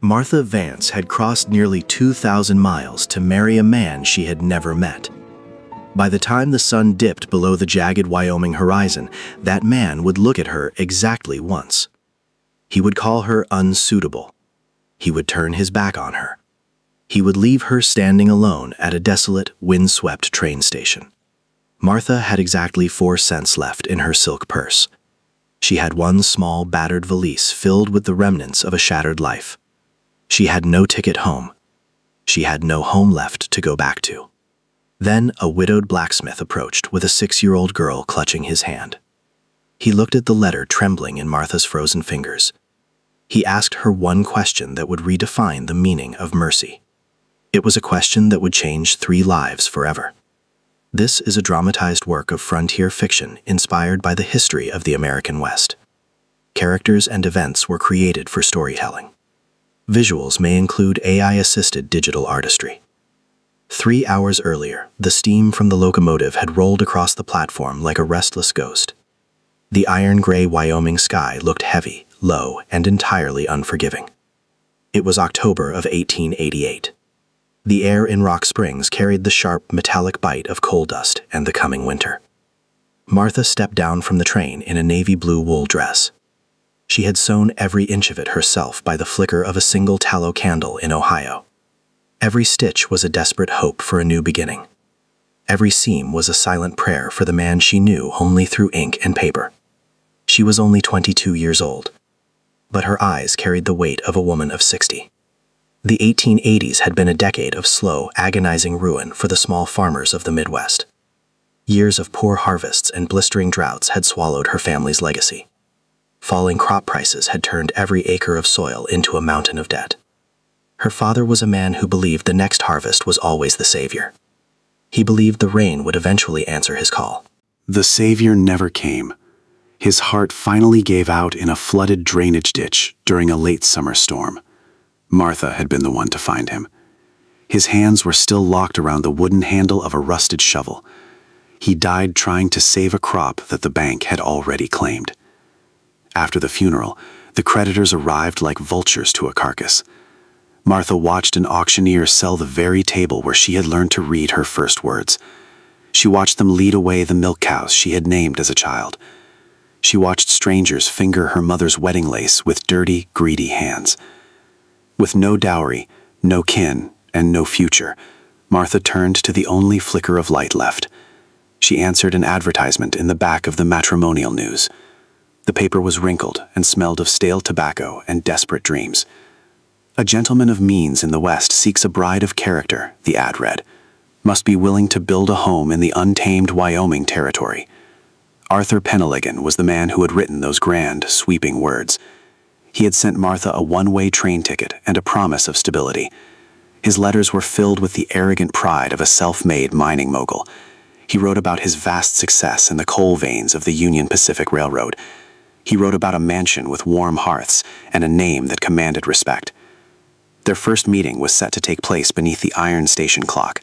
Martha Vance had crossed nearly 2,000 miles to marry a man she had never met. By the time the sun dipped below the jagged Wyoming horizon, that man would look at her exactly once. He would call her unsuitable. He would turn his back on her. He would leave her standing alone at a desolate, windswept train station. Martha had exactly 4 cents left in her silk purse. She had one small, battered valise filled with the remnants of a shattered life. She had no ticket home. She had no home left to go back to. Then a widowed blacksmith approached with a 6-year-old girl clutching his hand. He looked at the letter trembling in Martha's frozen fingers. He asked her one question that would redefine the meaning of mercy. It was a question that would change 3 lives forever. This is a dramatized work of frontier fiction inspired by the history of the American West. Characters and events were created for storytelling. Visuals may include AI-assisted digital artistry. 3 hours earlier, the steam from the locomotive had rolled across the platform like a restless ghost. The iron-gray Wyoming sky looked heavy, low, and entirely unforgiving. It was October of 1888. The air in Rock Springs carried the sharp, metallic bite of coal dust and the coming winter. Martha stepped down from the train in a navy blue wool dress. She had sewn every inch of it herself by the flicker of a single tallow candle in Ohio. Every stitch was a desperate hope for a new beginning. Every seam was a silent prayer for the man she knew only through ink and paper. She was only 22 years old, but her eyes carried the weight of a woman of 60. The 1880s had been a decade of slow, agonizing ruin for the small farmers of the Midwest. Years of poor harvests and blistering droughts had swallowed her family's legacy. Falling crop prices had turned every acre of soil into a mountain of debt. Her father was a man who believed the next harvest was always the savior. He believed the rain would eventually answer his call. The savior never came. His heart finally gave out in a flooded drainage ditch during a late summer storm. Martha had been the one to find him. His hands were still locked around the wooden handle of a rusted shovel. He died trying to save a crop that the bank had already claimed. After the funeral, the creditors arrived like vultures to a carcass. Martha watched an auctioneer sell the very table where she had learned to read her first words. She watched them lead away the milk cows she had named as a child. She watched strangers finger her mother's wedding lace with dirty, greedy hands. With no dowry, no kin, and no future, Martha turned to the only flicker of light left. She answered an advertisement in the back of the matrimonial news. The paper was wrinkled and smelled of stale tobacco and desperate dreams. "A gentleman of means in the West seeks a bride of character," the ad read. "Must be willing to build a home in the untamed Wyoming territory." Arthur Peneligan was the man who had written those grand, sweeping words. He had sent Martha a one-way train ticket and a promise of stability. His letters were filled with the arrogant pride of a self-made mining mogul. He wrote about his vast success in the coal veins of the Union Pacific Railroad. He wrote about a mansion with warm hearths and a name that commanded respect. Their first meeting was set to take place beneath the iron station clock.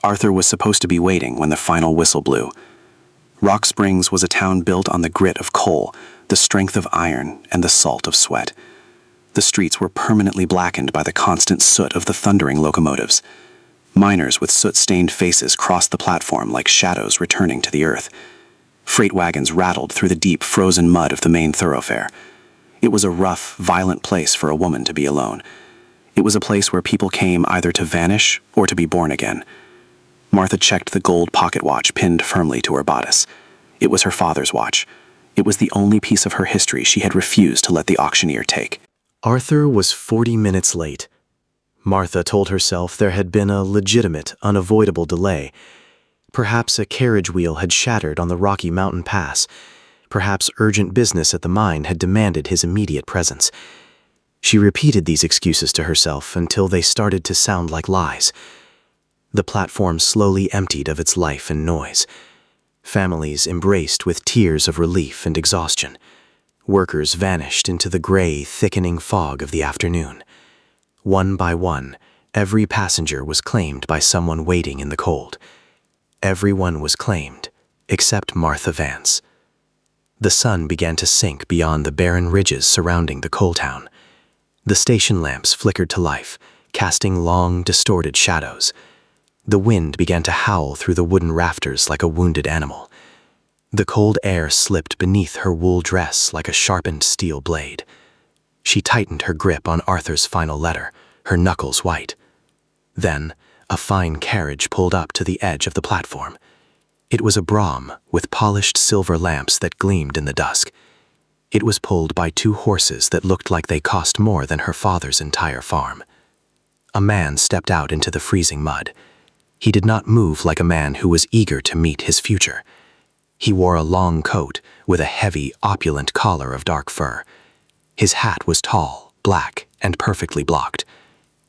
Arthur was supposed to be waiting when the final whistle blew. Rock Springs was a town built on the grit of coal, the strength of iron, and the salt of sweat. The streets were permanently blackened by the constant soot of the thundering locomotives. Miners with soot-stained faces crossed the platform like shadows returning to the earth. Freight wagons rattled through the deep, frozen mud of the main thoroughfare. It was a rough, violent place for a woman to be alone. It was a place where people came either to vanish or to be born again. Martha checked the gold pocket watch pinned firmly to her bodice. It was her father's watch. It was the only piece of her history she had refused to let the auctioneer take. Arthur was 40 minutes late. Martha told herself there had been a legitimate, unavoidable delay. Perhaps a carriage wheel had shattered on the Rocky Mountain Pass. Perhaps urgent business at the mine had demanded his immediate presence. She repeated these excuses to herself until they started to sound like lies. The platform slowly emptied of its life and noise. Families embraced with tears of relief and exhaustion. Workers vanished into the gray, thickening fog of the afternoon. One by one, every passenger was claimed by someone waiting in the cold. Everyone was claimed, except Martha Vance. The sun began to sink beyond the barren ridges surrounding the coal town. The station lamps flickered to life, casting long, distorted shadows. The wind began to howl through the wooden rafters like a wounded animal. The cold air slipped beneath her wool dress like a sharpened steel blade. She tightened her grip on Arthur's final letter, her knuckles white. Then, a fine carriage pulled up to the edge of the platform. It was a brougham with polished silver lamps that gleamed in the dusk. It was pulled by 2 horses that looked like they cost more than her father's entire farm. A man stepped out into the freezing mud. He did not move like a man who was eager to meet his future. He wore a long coat with a heavy, opulent collar of dark fur. His hat was tall, black, and perfectly blocked.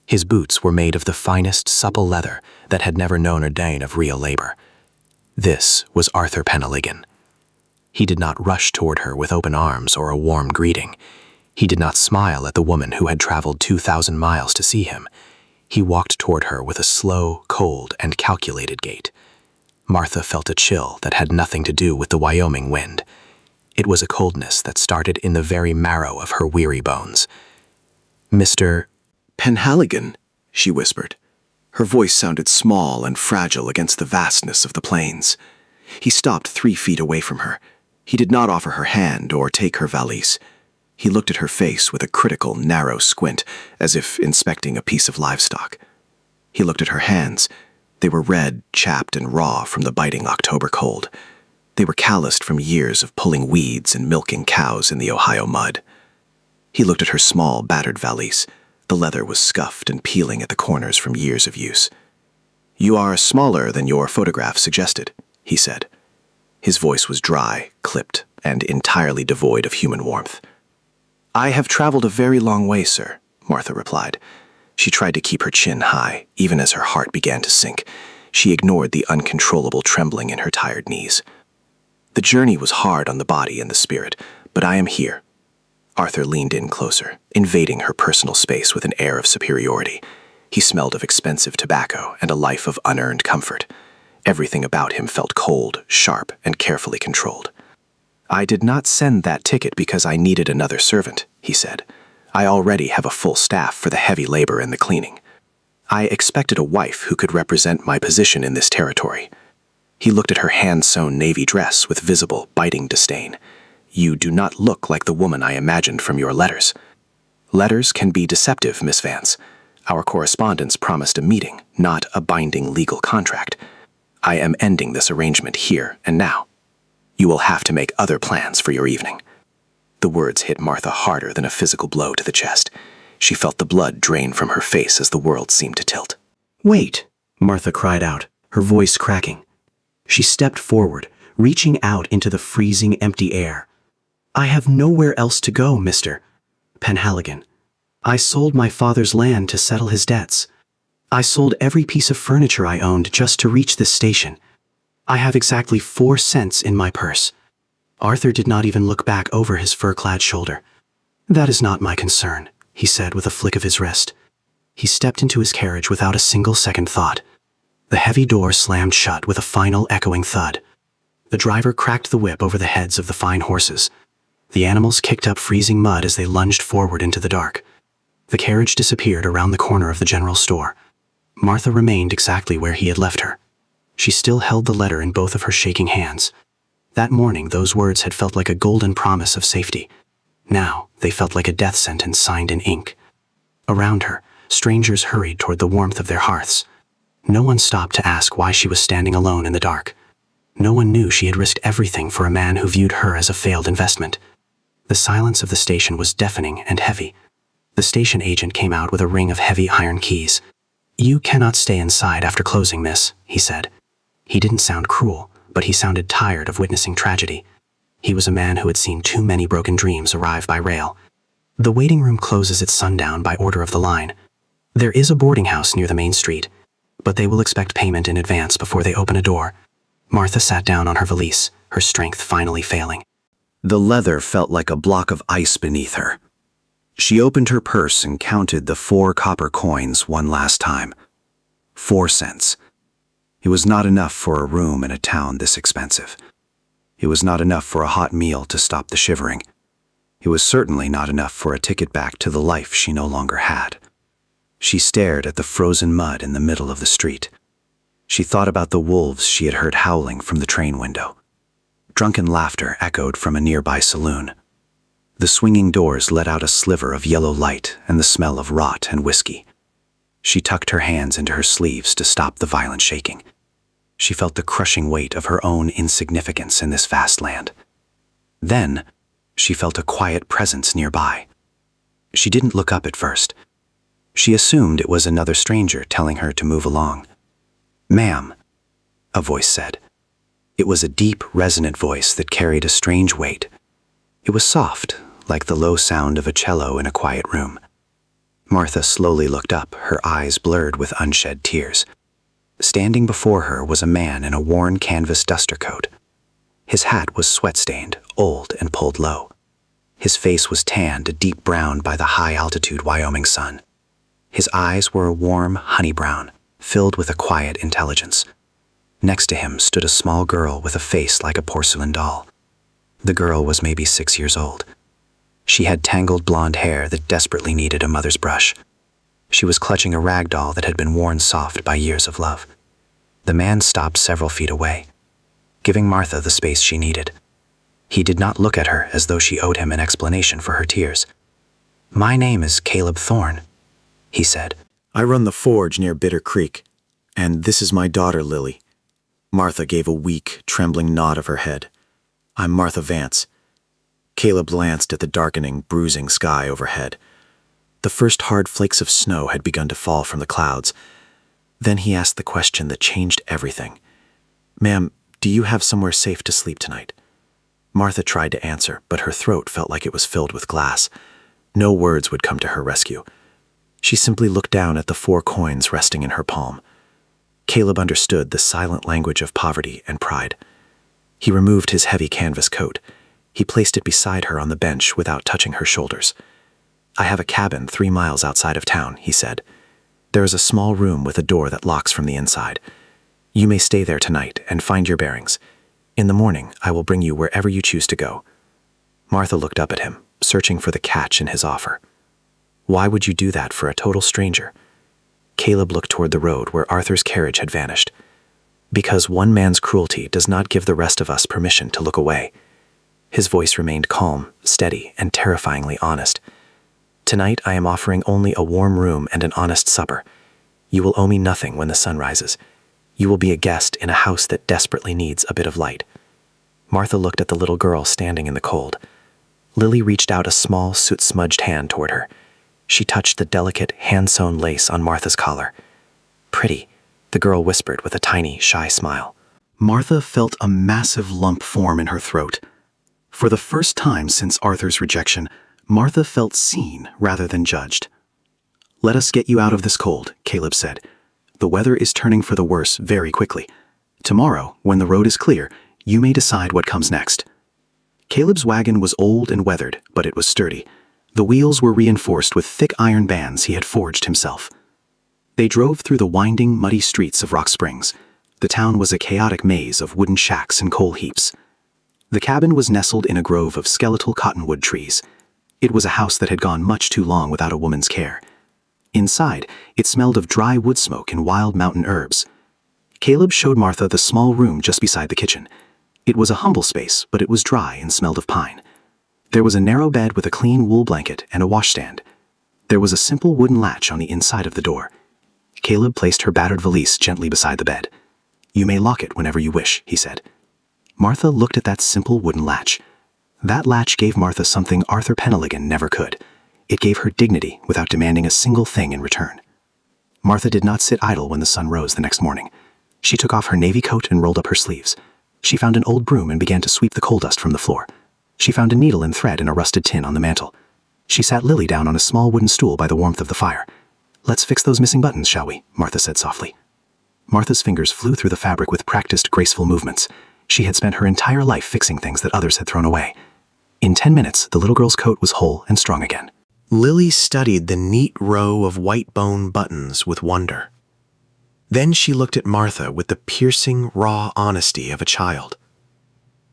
His boots were made of the finest, supple leather that had never known a day of real labor. This was Arthur Penhaligon. He did not rush toward her with open arms or a warm greeting. He did not smile at the woman who had traveled 2,000 miles to see him. He walked toward her with a slow, cold, and calculated gait. Martha felt a chill that had nothing to do with the Wyoming wind. It was a coldness that started in the very marrow of her weary bones. "Mr. Penhaligon," she whispered. Her voice sounded small and fragile against the vastness of the plains. He stopped 3 feet away from her. He did not offer her hand or take her valise. He looked at her face with a critical, narrow squint, as if inspecting a piece of livestock. He looked at her hands. They were red, chapped, and raw from the biting October cold. They were calloused from years of pulling weeds and milking cows in the Ohio mud. He looked at her small, battered valise. The leather was scuffed and peeling at the corners from years of use. "You are smaller than your photograph suggested," he said. His voice was dry, clipped, and entirely devoid of human warmth. "I have traveled a very long way, sir," Martha replied. She tried to keep her chin high, even as her heart began to sink. She ignored the uncontrollable trembling in her tired knees. "The journey was hard on the body and the spirit, but I am here." Arthur leaned in closer, invading her personal space with an air of superiority. He smelled of expensive tobacco and a life of unearned comfort. Everything about him felt cold, sharp, and carefully controlled. "I did not send that ticket because I needed another servant," he said. "I already have a full staff for the heavy labor and the cleaning. I expected a wife who could represent my position in this territory." He looked at her hand-sewn navy dress with visible, biting disdain. "You do not look like the woman I imagined from your letters." "Letters can be deceptive, Miss Vance. Our correspondence promised a meeting, not a binding legal contract. I am ending this arrangement here and now. You will have to make other plans for your evening." The words hit Martha harder than a physical blow to the chest. She felt the blood drain from her face as the world seemed to tilt. "Wait," Martha cried out, her voice cracking. She stepped forward, reaching out into the freezing, empty air. "I have nowhere else to go, Mr. Penhaligon. I sold my father's land to settle his debts. I sold every piece of furniture I owned just to reach this station. I have exactly 4 cents in my purse." Arthur did not even look back over his fur-clad shoulder. "That is not my concern," he said with a flick of his wrist. He stepped into his carriage without a single second thought. The heavy door slammed shut with a final echoing thud. The driver cracked the whip over the heads of the fine horses. The animals kicked up freezing mud as they lunged forward into the dark. The carriage disappeared around the corner of the general store. Martha remained exactly where he had left her. She still held the letter in both of her shaking hands. That morning, those words had felt like a golden promise of safety. Now, they felt like a death sentence signed in ink. Around her, strangers hurried toward the warmth of their hearths. No one stopped to ask why she was standing alone in the dark. No one knew she had risked everything for a man who viewed her as a failed investment. The silence of the station was deafening and heavy. The station agent came out with a ring of heavy iron keys. "You cannot stay inside after closing, miss," he said. He didn't sound cruel, but he sounded tired of witnessing tragedy. He was a man who had seen too many broken dreams arrive by rail. "The waiting room closes at sundown by order of the line. There is a boarding house near the main street, but they will expect payment in advance before they open a door." Martha sat down on her valise, her strength finally failing. The leather felt like a block of ice beneath her. She opened her purse and counted the 4 copper coins one last time. 4 cents. It was not enough for a room in a town this expensive. It was not enough for a hot meal to stop the shivering. It was certainly not enough for a ticket back to the life she no longer had. She stared at the frozen mud in the middle of the street. She thought about the wolves she had heard howling from the train window. Drunken laughter echoed from a nearby saloon. The swinging doors let out a sliver of yellow light and the smell of rot and whiskey. She tucked her hands into her sleeves to stop the violent shaking. She felt the crushing weight of her own insignificance in this vast land. Then, she felt a quiet presence nearby. She didn't look up at first. She assumed it was another stranger telling her to move along. "Ma'am," a voice said. It was a deep, resonant voice that carried a strange weight. It was soft, like the low sound of a cello in a quiet room. Martha slowly looked up, her eyes blurred with unshed tears. Standing before her was a man in a worn canvas duster coat. His hat was sweat-stained, old, and pulled low. His face was tanned a deep brown by the high-altitude Wyoming sun. His eyes were a warm, honey brown, filled with a quiet intelligence. Next to him stood a small girl with a face like a porcelain doll. The girl was maybe 6 years old. She had tangled blonde hair that desperately needed a mother's brush. She was clutching a rag doll that had been worn soft by years of love. The man stopped several feet away, giving Martha the space she needed. He did not look at her as though she owed him an explanation for her tears. "My name is Caleb Thorne," he said. "I run the forge near Bitter Creek, and this is my daughter, Lily." Martha gave a weak, trembling nod of her head. "I'm Martha Vance." Caleb glanced at the darkening, bruising sky overhead. The first hard flakes of snow had begun to fall from the clouds. Then he asked the question that changed everything. "Ma'am, do you have somewhere safe to sleep tonight?" Martha tried to answer, but her throat felt like it was filled with glass. No words would come to her rescue. She simply looked down at the 4 coins resting in her palm. Caleb understood the silent language of poverty and pride. He removed his heavy canvas coat. He placed it beside her on the bench without touching her shoulders. "I have a cabin 3 miles outside of town," he said. "There is a small room with a door that locks from the inside. You may stay there tonight and find your bearings. In the morning, I will bring you wherever you choose to go." Martha looked up at him, searching for the catch in his offer. Why would you do that for a total stranger? Caleb looked toward the road where Arthur's carriage had vanished. "Because one man's cruelty does not give the rest of us permission to look away." His voice remained calm, steady, and terrifyingly honest. "Tonight I am offering only a warm room and an honest supper. You will owe me nothing when the sun rises. You will be a guest in a house that desperately needs a bit of light." Martha looked at the little girl standing in the cold. Lily reached out a small, soot-smudged hand toward her. She touched the delicate, hand-sewn lace on Martha's collar. "Pretty," the girl whispered with a tiny, shy smile. Martha felt a massive lump form in her throat. For the first time since Arthur's rejection, Martha felt seen rather than judged. "Let us get you out of this cold," Caleb said. "The weather is turning for the worse very quickly. Tomorrow, when the road is clear, you may decide what comes next." Caleb's wagon was old and weathered, but it was sturdy. The wheels were reinforced with thick iron bands he had forged himself. They drove through the winding, muddy streets of Rock Springs. The town was a chaotic maze of wooden shacks and coal heaps. The cabin was nestled in a grove of skeletal cottonwood trees. It was a house that had gone much too long without a woman's care. Inside, it smelled of dry wood smoke and wild mountain herbs. Caleb showed Martha the small room just beside the kitchen. It was a humble space, but it was dry and smelled of pine. There was a narrow bed with a clean wool blanket and a washstand. There was a simple wooden latch on the inside of the door. Caleb placed her battered valise gently beside the bed. "You may lock it whenever you wish," he said. Martha looked at that simple wooden latch. That latch gave Martha something Arthur Peneligan never could. It gave her dignity without demanding a single thing in return. Martha did not sit idle when the sun rose the next morning. She took off her navy coat and rolled up her sleeves. She found an old broom and began to sweep the coal dust from the floor. She found a needle and thread in a rusted tin on the mantel. She sat Lily down on a small wooden stool by the warmth of the fire. "Let's fix those missing buttons, shall we?" Martha said softly. Martha's fingers flew through the fabric with practiced, graceful movements. She had spent her entire life fixing things that others had thrown away. In 10 minutes, the little girl's coat was whole and strong again. Lily studied the neat row of white bone buttons with wonder. Then she looked at Martha with the piercing, raw honesty of a child.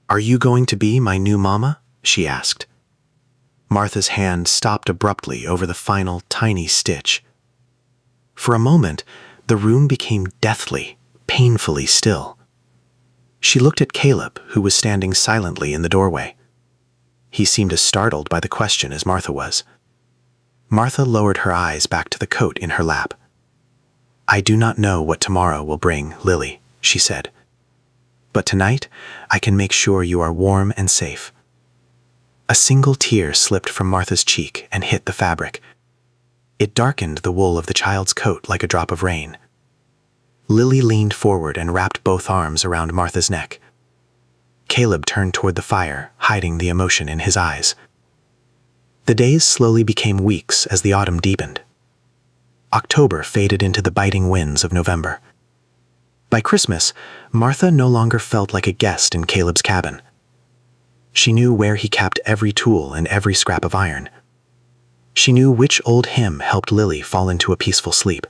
"Are you going to be my new mama?" she asked. Martha's hand stopped abruptly over the final tiny stitch. For a moment, the room became deathly, painfully still. She looked at Caleb, who was standing silently in the doorway. He seemed as startled by the question as Martha was. Martha lowered her eyes back to the coat in her lap. "I do not know what tomorrow will bring, Lily," she said. "But tonight, I can make sure you are warm and safe." A single tear slipped from Martha's cheek and hit the fabric. It darkened the wool of the child's coat like a drop of rain. Lily leaned forward and wrapped both arms around Martha's neck. Caleb turned toward the fire, hiding the emotion in his eyes. The days slowly became weeks as the autumn deepened. October faded into the biting winds of November. By Christmas, Martha no longer felt like a guest in Caleb's cabin. She knew where he kept every tool and every scrap of iron. She knew which old hymn helped Lily fall into a peaceful sleep.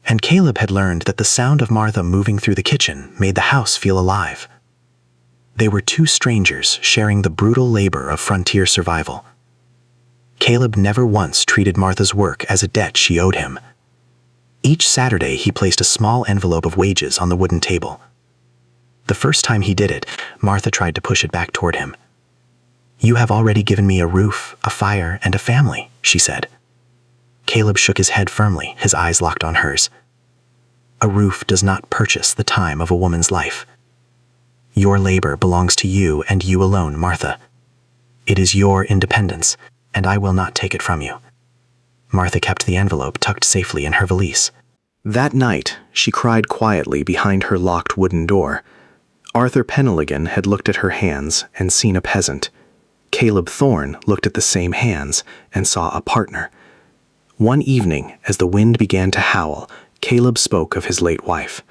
And Caleb had learned that the sound of Martha moving through the kitchen made the house feel alive. They were two strangers sharing the brutal labor of frontier survival. Caleb never once treated Martha's work as a debt she owed him. Each Saturday, he placed a small envelope of wages on the wooden table. The first time he did it, Martha tried to push it back toward him. "You have already given me a roof, a fire, and a family," she said. Caleb shook his head firmly, his eyes locked on hers. "A roof does not purchase the time of a woman's life. Your labor belongs to you and you alone, Martha. It is your independence, and I will not take it from you." Martha kept the envelope tucked safely in her valise. That night, she cried quietly behind her locked wooden door. Arthur Peneligan had looked at her hands and seen a peasant. Caleb Thorne looked at the same hands and saw a partner. One evening, as the wind began to howl, Caleb spoke of his late wife.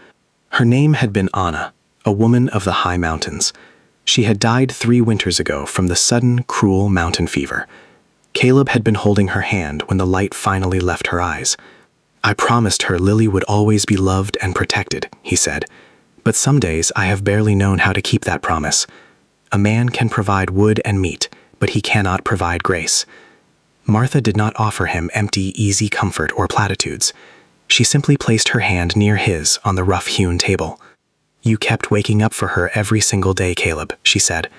Her name had been Anna, a woman of the high mountains. She had died 3 winters ago from the sudden, cruel mountain fever. Caleb had been holding her hand when the light finally left her eyes. "I promised her Lily would always be loved and protected," he said. "But some days I have barely known how to keep that promise. A man can provide wood and meat, but he cannot provide grace." Martha did not offer him empty, easy comfort or platitudes. She simply placed her hand near his on the rough-hewn table. "You kept waking up for her every single day, Caleb," she said.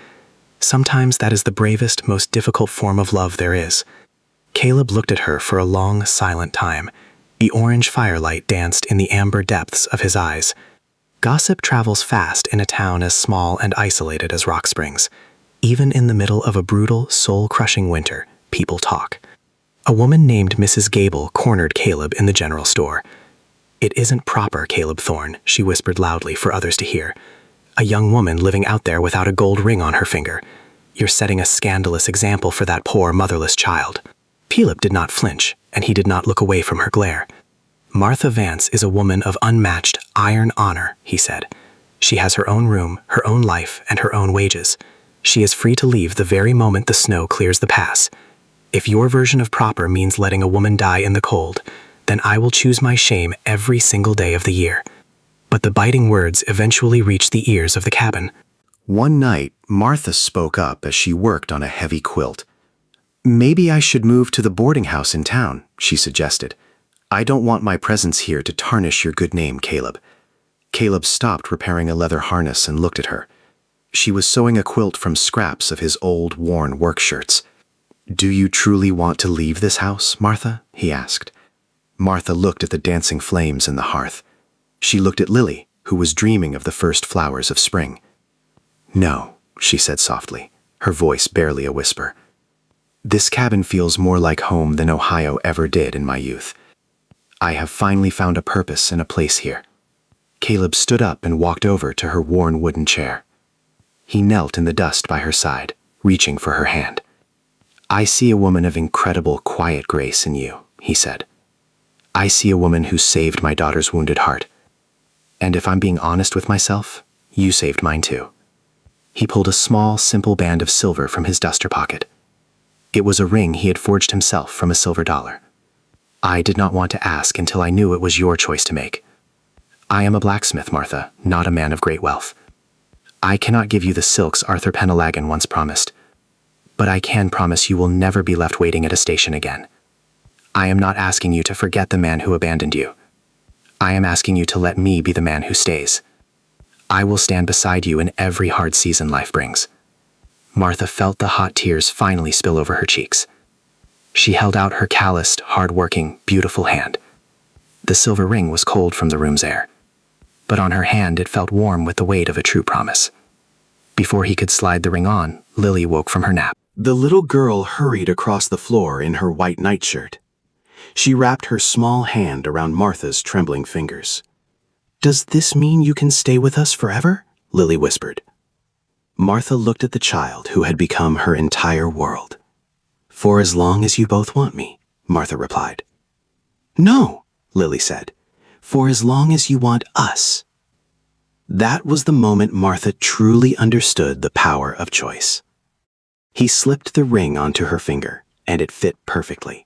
"Sometimes that is the bravest, most difficult form of love there is." Caleb looked at her for a long, silent time. The orange firelight danced in the amber depths of his eyes. Gossip travels fast in a town as small and isolated as Rock Springs. Even in the middle of a brutal, soul-crushing winter, people talk. A woman named Mrs. Gable cornered Caleb in the general store. "It isn't proper, Caleb Thorne," she whispered loudly for others to hear. "A young woman living out there without a gold ring on her finger. You're setting a scandalous example for that poor motherless child." Caleb did not flinch, and he did not look away from her glare. "Martha Vance is a woman of unmatched iron honor," he said. "She has her own room, her own life, and her own wages. She is free to leave the very moment the snow clears the pass. If your version of proper means letting a woman die in the cold, then I will choose my shame every single day of the year." But the biting words eventually reached the ears of the cabin. One night, Martha spoke up as she worked on a heavy quilt. "Maybe I should move to the boarding house in town," she suggested. "I don't want my presence here to tarnish your good name, Caleb." Caleb stopped repairing a leather harness and looked at her. She was sewing a quilt from scraps of his old, worn work shirts. "Do you truly want to leave this house, Martha?" he asked. Martha looked at the dancing flames in the hearth. She looked at Lily, who was dreaming of the first flowers of spring. "No," she said softly, her voice barely a whisper. "This cabin feels more like home than Ohio ever did in my youth. I have finally found a purpose and a place here." Caleb stood up and walked over to her worn wooden chair. He knelt in the dust by her side, reaching for her hand. "I see a woman of incredible quiet grace in you," he said. "I see a woman who saved my daughter's wounded heart. And if I'm being honest with myself, you saved mine too." He pulled a small, simple band of silver from his duster pocket. It was a ring he had forged himself from a silver dollar. "I did not want to ask until I knew it was your choice to make. I am a blacksmith, Martha, not a man of great wealth. I cannot give you the silks Arthur Penelagan once promised. but I can promise you will never be left waiting at a station again. I am not asking you to forget the man who abandoned you. I am asking you to let me be the man who stays. I will stand beside you in every hard season life brings." Martha felt the hot tears finally spill over her cheeks. She held out her calloused, hard-working, beautiful hand. The silver ring was cold from the room's air, but on her hand it felt warm with the weight of a true promise. Before he could slide the ring on, Lily woke from her nap. The little girl hurried across the floor in her white nightshirt. She wrapped her small hand around Martha's trembling fingers. "Does this mean you can stay with us forever?" Lily whispered. Martha looked at the child who had become her entire world. "For as long as you both want me," Martha replied. "No," Lily said. "For as long as you want us." That was the moment Martha truly understood the power of choice. He slipped the ring onto her finger, and it fit perfectly.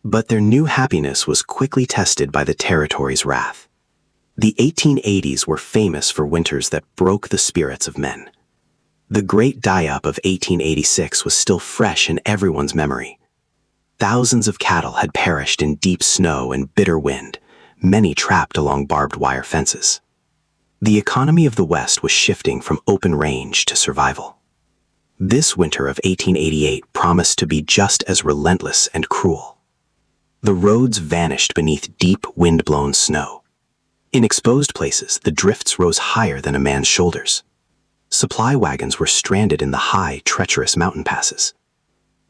But their new happiness was quickly tested by the territory's wrath. The 1880s were famous for winters that broke the spirits of men. The Great Die-Up of 1886 was still fresh in everyone's memory. Thousands of cattle had perished in deep snow and bitter wind, many trapped along barbed wire fences. The economy of the West was shifting from open range to survival. This winter of 1888 promised to be just as relentless and cruel. The roads vanished beneath deep, wind-blown snow. In exposed places, the drifts rose higher than a man's shoulders. Supply wagons were stranded in the high, treacherous mountain passes.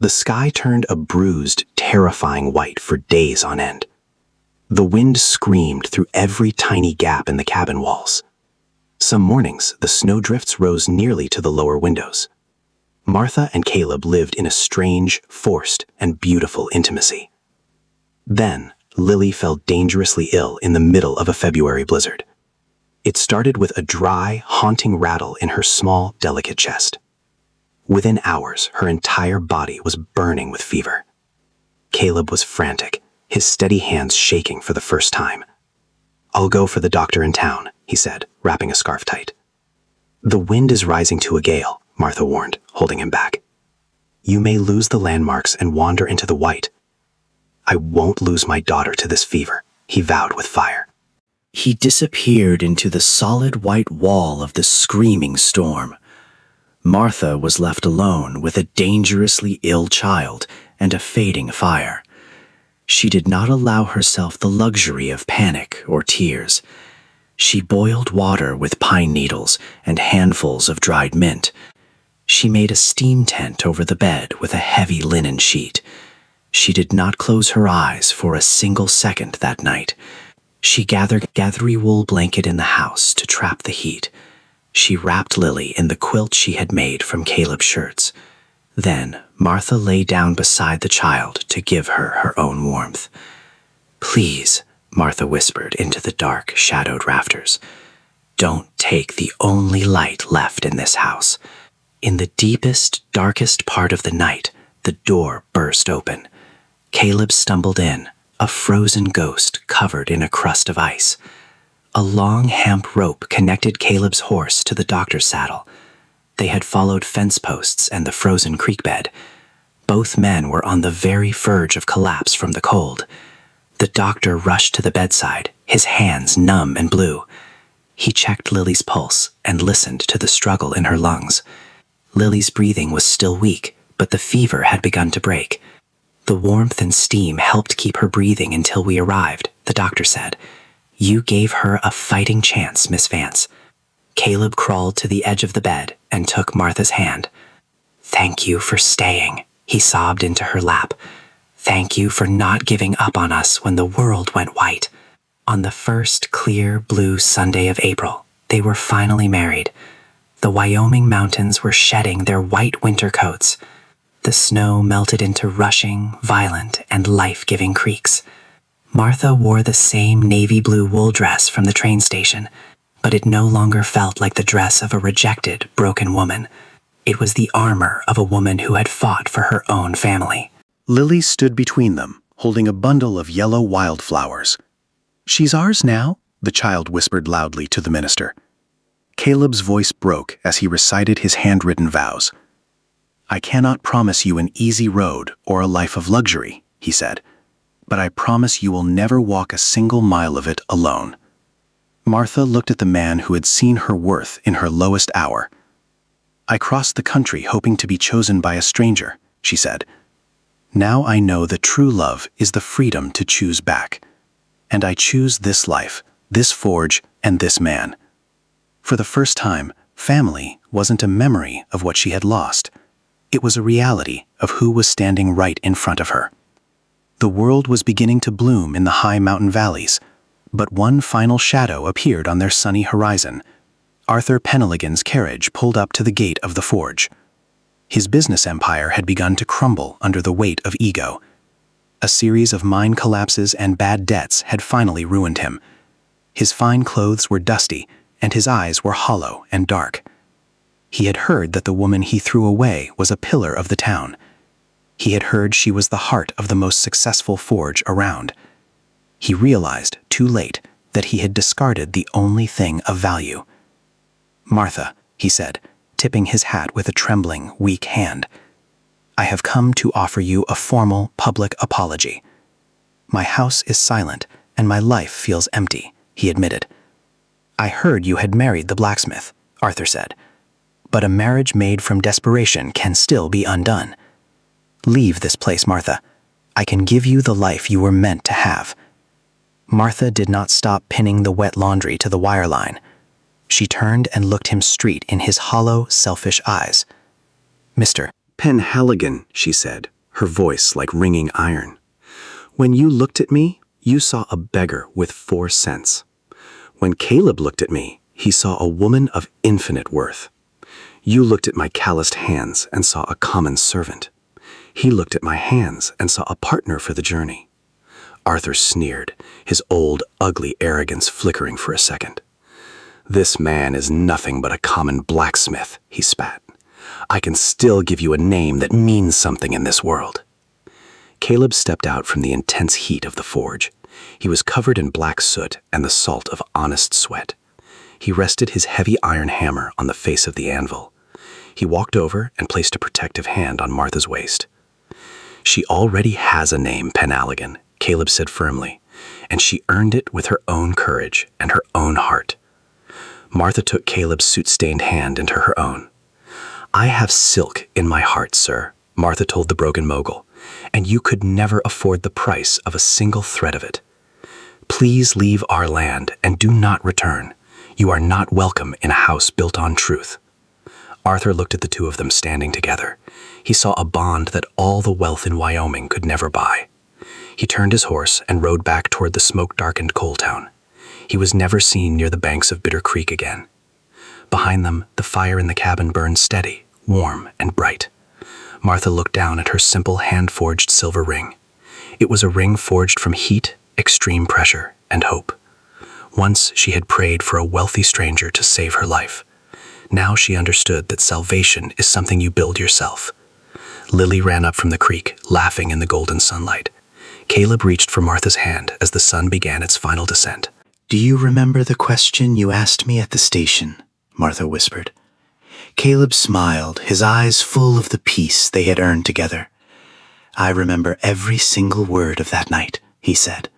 The sky turned a bruised, terrifying white for days on end. The wind screamed through every tiny gap in the cabin walls. Some mornings, the snowdrifts rose nearly to the lower windows. Martha and Caleb lived in a strange, forced, and beautiful intimacy. Then, Lily fell dangerously ill in the middle of a February blizzard. It started with a dry, haunting rattle in her small, delicate chest. Within hours, her entire body was burning with fever. Caleb was frantic, his steady hands shaking for the first time. "I'll go for the doctor in town," he said, wrapping a scarf tight. "The wind is rising to a gale," Martha warned, holding him back. "You may lose the landmarks and wander into the white." "I won't lose my daughter to this fever," he vowed with fire. He disappeared into the solid white wall of the screaming storm. Martha was left alone with a dangerously ill child and a fading fire. She did not allow herself the luxury of panic or tears. She boiled water with pine needles and handfuls of dried mint. She made a steam tent over the bed with a heavy linen sheet. She did not close her eyes for a single second that night. She gathered a gathery wool blanket in the house to trap the heat. She wrapped Lily in the quilt she had made from Caleb's shirts. Then Martha lay down beside the child to give her her own warmth. "Please," Martha whispered into the dark, shadowed rafters, "don't take the only light left in this house." In the deepest, darkest part of the night, the door burst open. Caleb stumbled in, a frozen ghost covered in a crust of ice. A long hemp rope connected Caleb's horse to the doctor's saddle. They had followed fence posts and the frozen creek bed. Both men were on the very verge of collapse from the cold. The doctor rushed to the bedside, his hands numb and blue. He checked Lily's pulse and listened to the struggle in her lungs. Lily's breathing was still weak, but the fever had begun to break. "The warmth and steam helped keep her breathing until we arrived," the doctor said. "You gave her a fighting chance, Miss Vance." Caleb crawled to the edge of the bed and took Martha's hand. "Thank you for staying," he sobbed into her lap. "Thank you for not giving up on us when the world went white." On the first clear, blue Sunday of April, they were finally married. The Wyoming mountains were shedding their white winter coats. The snow melted into rushing, violent, and life-giving creeks. Martha wore the same navy blue wool dress from the train station, but it no longer felt like the dress of a rejected, broken woman. It was the armor of a woman who had fought for her own family. Lily stood between them, holding a bundle of yellow wildflowers. "She's ours now," the child whispered loudly to the minister. Caleb's voice broke as he recited his handwritten vows. "I cannot promise you an easy road or a life of luxury," he said, "but I promise you will never walk a single mile of it alone." Martha looked at the man who had seen her worth in her lowest hour. "I crossed the country hoping to be chosen by a stranger," she said. "Now I know that true love is the freedom to choose back. And I choose this life, this forge, and this man." For the first time, family wasn't a memory of what she had lost. It was a reality of who was standing right in front of her. The world was beginning to bloom in the high mountain valleys, but one final shadow appeared on their sunny horizon. Arthur Peneligan's carriage pulled up to the gate of the forge. His business empire had begun to crumble under the weight of ego. A series of mine collapses and bad debts had finally ruined him. His fine clothes were dusty, and his eyes were hollow and dark. He had heard that the woman he threw away was a pillar of the town. He had heard she was the heart of the most successful forge around. He realized, too late, that he had discarded the only thing of value. "Martha," he said, tipping his hat with a trembling, weak hand, "I have come to offer you a formal, public apology." "My house is silent, and my life feels empty," he admitted. "I heard you had married the blacksmith," Arthur said. "But a marriage made from desperation can still be undone. Leave this place, Martha. I can give you the life you were meant to have." Martha did not stop pinning the wet laundry to the wire line. She turned and looked him straight in his hollow, selfish eyes. "Mr. "Penhaligon," she said, her voice like ringing iron. "When you looked at me, you saw a beggar with 4 cents. When Caleb looked at me, he saw a woman of infinite worth. You looked at my calloused hands and saw a common servant. He looked at my hands and saw a partner for the journey." Arthur sneered, his old, ugly arrogance flickering for a second. "This man is nothing but a common blacksmith," he spat. "I can still give you a name that means something in this world." Caleb stepped out from the intense heat of the forge. He was covered in black soot and the salt of honest sweat. He rested his heavy iron hammer on the face of the anvil. He walked over and placed a protective hand on Martha's waist. "She already has a name, Penhaligon," Caleb said firmly, "and she earned it with her own courage and her own heart." Martha took Caleb's soot-stained hand into her own. "I have silk in my heart, sir," Martha told the broken mogul, "and you could never afford the price of a single thread of it. Please leave our land and do not return. You are not welcome in a house built on truth." Arthur looked at the two of them standing together. He saw a bond that all the wealth in Wyoming could never buy. He turned his horse and rode back toward the smoke-darkened coal town. He was never seen near the banks of Bitter Creek again. Behind them, the fire in the cabin burned steady, warm, and bright. Martha looked down at her simple hand-forged silver ring. It was a ring forged from heat, extreme pressure, and hope. Once she had prayed for a wealthy stranger to save her life. Now she understood that salvation is something you build yourself. Lily ran up from the creek, laughing in the golden sunlight. Caleb reached for Martha's hand as the sun began its final descent. "Do you remember the question you asked me at the station?" Martha whispered. Caleb smiled, his eyes full of the peace they had earned together. "I remember every single word of that night," he said.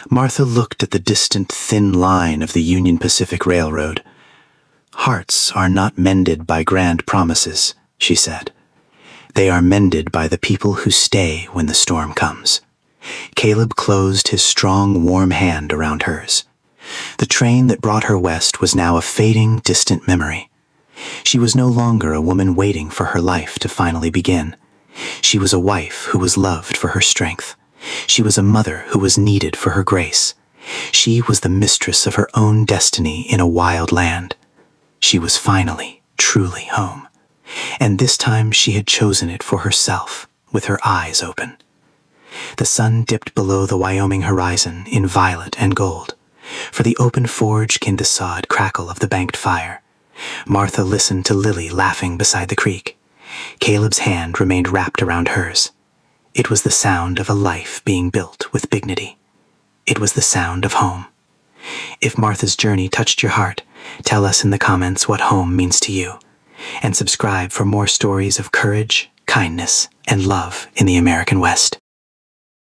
Martha looked at the distant, thin line of the Union Pacific Railroad. "Hearts are not mended by grand promises," she said. "They are mended by the people who stay when the storm comes." Caleb closed his strong, warm hand around hers. The train that brought her west was now a fading, distant memory. She was no longer a woman waiting for her life to finally begin. She was a wife who was loved for her strength. She was a mother who was needed for her grace. She was the mistress of her own destiny in a wild land. She was finally, truly home. And this time she had chosen it for herself, with her eyes open. The sun dipped below the Wyoming horizon in violet and gold. For the open forge came the sawed crackle of the banked fire. Martha listened to Lily laughing beside the creek. Caleb's hand remained wrapped around hers. It was the sound of a life being built with dignity. It was the sound of home. If Martha's journey touched your heart, tell us in the comments what home means to you. and subscribe for more stories of courage, kindness, and love in the American West.